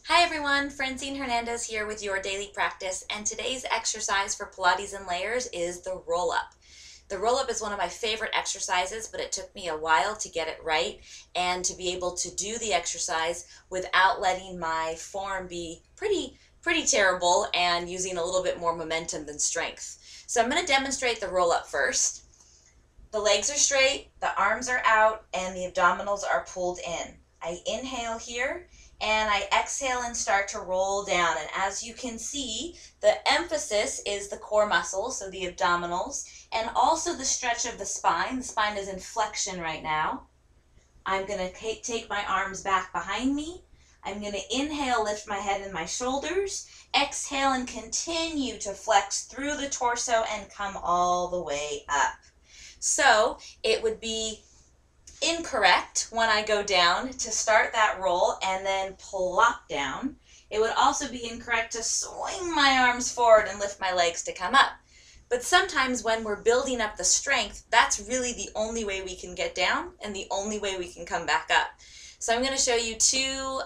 Hi everyone, Francine Hernandez here with your daily practice, and today's exercise for Pilates and layers is the roll-up. The roll-up is one of my favorite exercises, but it took me a while to get it right and to be able to do the exercise without letting my form be pretty terrible and using a little bit more momentum than strength. So I'm going to demonstrate the roll-up first. The legs are straight, the arms are out, and the abdominals are pulled in. I inhale here and I exhale and start to roll down. And as you can see, the emphasis is the core muscles, so the abdominals, and also the stretch of the spine. The spine is in flexion right now. I'm going to take my arms back behind me. I'm going to inhale, lift my head and my shoulders. Exhale and continue to flex through the torso and come all the way up. So it would be incorrect when I go down to start that roll and then plop down. It would also be incorrect to swing my arms forward and lift my legs to come up. But sometimes when we're building up the strength, that's really the only way we can get down and the only way we can come back up. So I'm going to show you two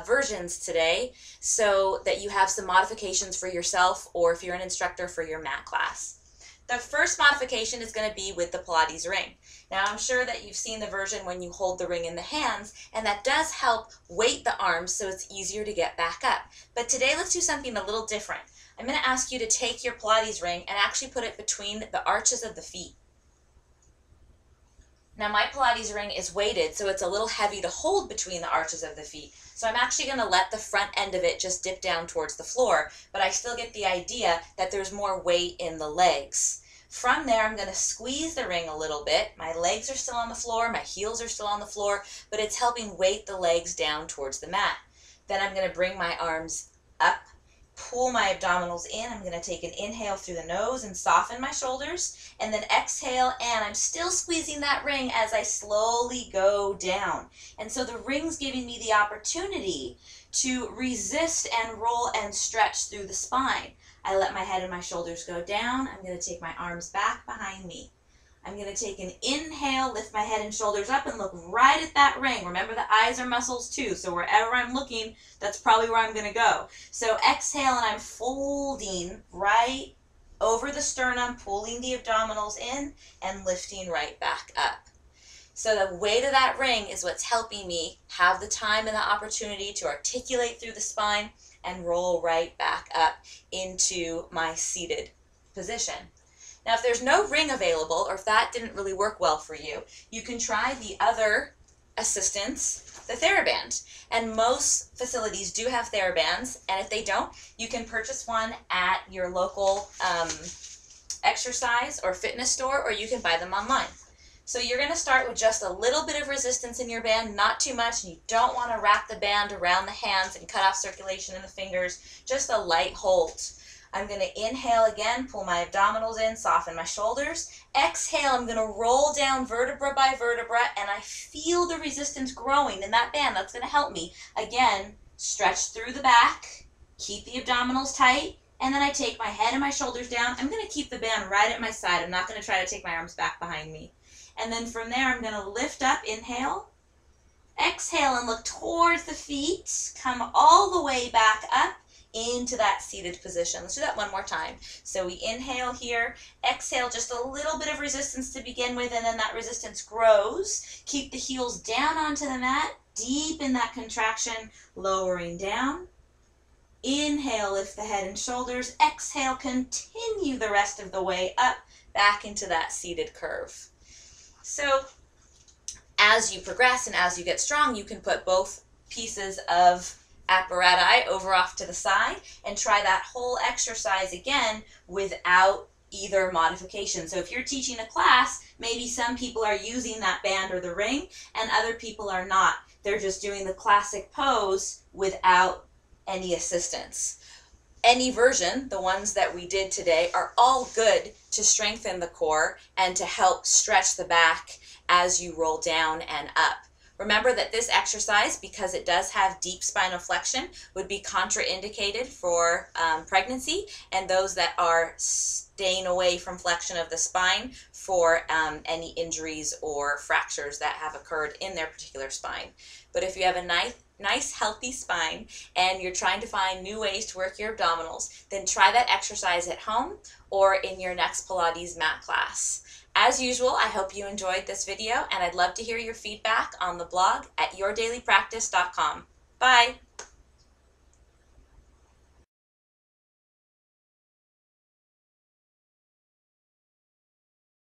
versions today so that you have some modifications for yourself or if you're an instructor for your mat class. The first modification is going to be with the Pilates ring. Now I'm sure that you've seen the version when you hold the ring in the hands, and that does help weight the arms so it's easier to get back up. But today let's do something a little different. I'm going to ask you to take your Pilates ring and actually put it between the arches of the feet. Now my Pilates ring is weighted, so it's a little heavy to hold between the arches of the feet. So I'm actually going to let the front end of it just dip down towards the floor, but I still get the idea that there's more weight in the legs. From there, I'm going to squeeze the ring a little bit. My legs are still on the floor, my heels are still on the floor, but it's helping weight the legs down towards the mat. Then I'm going to bring my arms up, pull my abdominals in. I'm going to take an inhale through the nose and soften my shoulders, and then exhale, and I'm still squeezing that ring as I slowly go down. And so the ring's giving me the opportunity to resist and roll and stretch through the spine. I let my head and my shoulders go down. I'm going to take my arms back behind me. I'm going to take an inhale, lift my head and shoulders up, and look right at that ring. Remember, the eyes are muscles too, so wherever I'm looking, that's probably where I'm going to go. So exhale, and I'm folding right over the sternum, pulling the abdominals in, and lifting right back up. So the weight of that ring is what's helping me have the time and the opportunity to articulate through the spine and roll right back up into my seated position. Now, if there's no ring available, or if that didn't really work well for you, you can try the other assistance, the TheraBand. And most facilities do have TheraBands, and if they don't, you can purchase one at your local exercise or fitness store, or you can buy them online. So you're going to start with just a little bit of resistance in your band, not too much, and you don't want to wrap the band around the hands and cut off circulation in the fingers, just a light hold. I'm going to inhale again, pull my abdominals in, soften my shoulders. Exhale, I'm going to roll down vertebra by vertebra, and I feel the resistance growing in that band. That's going to help me. Again, stretch through the back, keep the abdominals tight, and then I take my head and my shoulders down. I'm going to keep the band right at my side. I'm not going to try to take my arms back behind me. And then from there, I'm going to lift up, inhale, exhale, and look towards the feet. Come all the way back up into that seated position. Let's do that one more time. So we inhale here, exhale, just a little bit of resistance to begin with, and then that resistance grows. Keep the heels down onto the mat, deep in that contraction, lowering down. Inhale, lift the head and shoulders. Exhale, continue the rest of the way up, back into that seated curve. So as you progress and as you get strong, you can put both pieces of apparatus over off to the side and try that whole exercise again without either modification. So if you're teaching a class, maybe some people are using that band or the ring and other people are not. They're just doing the classic pose without any assistance. Any version, the ones that we did today, are all good to strengthen the core and to help stretch the back as you roll down and up. Remember that this exercise, because it does have deep spinal flexion, would be contraindicated for pregnancy and those that are staying away from flexion of the spine for any injuries or fractures that have occurred in their particular spine. But if you have a nice healthy spine and you're trying to find new ways to work your abdominals, then try that exercise at home or in your next Pilates mat class. As usual, I hope you enjoyed this video, and I'd love to hear your feedback on the blog at yourdailypractice.com. Bye!